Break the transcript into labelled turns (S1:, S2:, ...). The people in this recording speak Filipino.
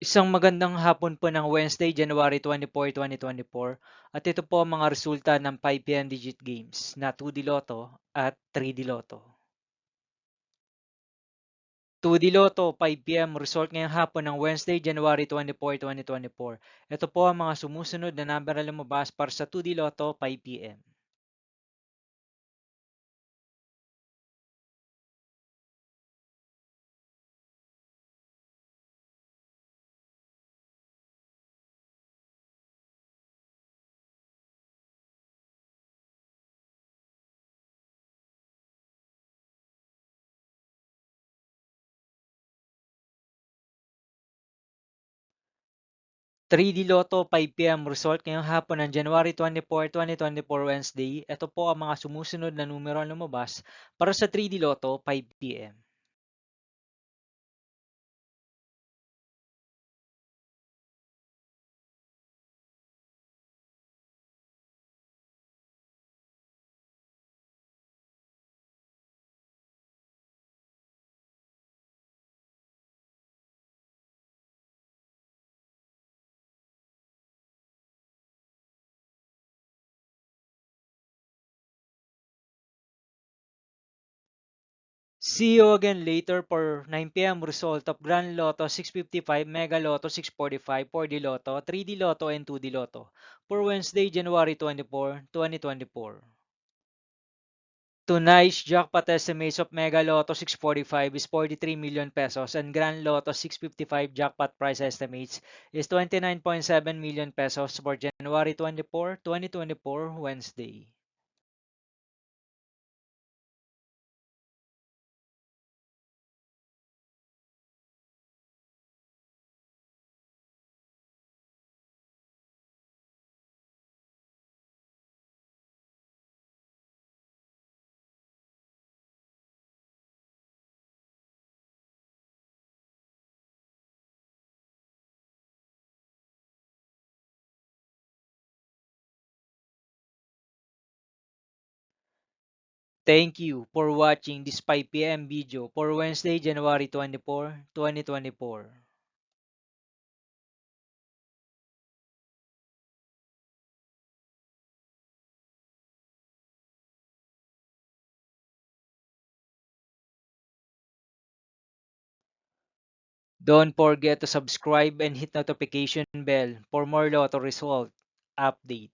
S1: Isang magandang hapon po ng Wednesday, January 24, 2024. At ito po ang mga resulta ng 5 PM digit games na 2D Lotto at 3D Lotto. 2D Lotto, 5 PM, result ngayong hapon ng Wednesday, January 24, 2024. Ito po ang mga sumusunod na number na lumabas para sa 2D Lotto, 5 PM. 3D Lotto, 5 PM, result ngayong hapon ng January 24, 2024, Wednesday. Ito po ang mga sumusunod na numero na lumabas para sa 3D Lotto, 5 PM. 'See you again later for 9 PM result of Grand Lotto 655, Mega Lotto 645, 4D Lotto, 3D Lotto, and 2D Lotto for Wednesday, January 24, 2024. Tonight's jackpot estimates of Mega Lotto 645 is 43 million pesos and Grand Lotto 655 jackpot price estimates is 29.7 million pesos for January 24, 2024, Wednesday. Thank you for watching this 5 PM video for Wednesday, January 24, 2024. Don't forget to subscribe and hit notification bell for more Lotto result update.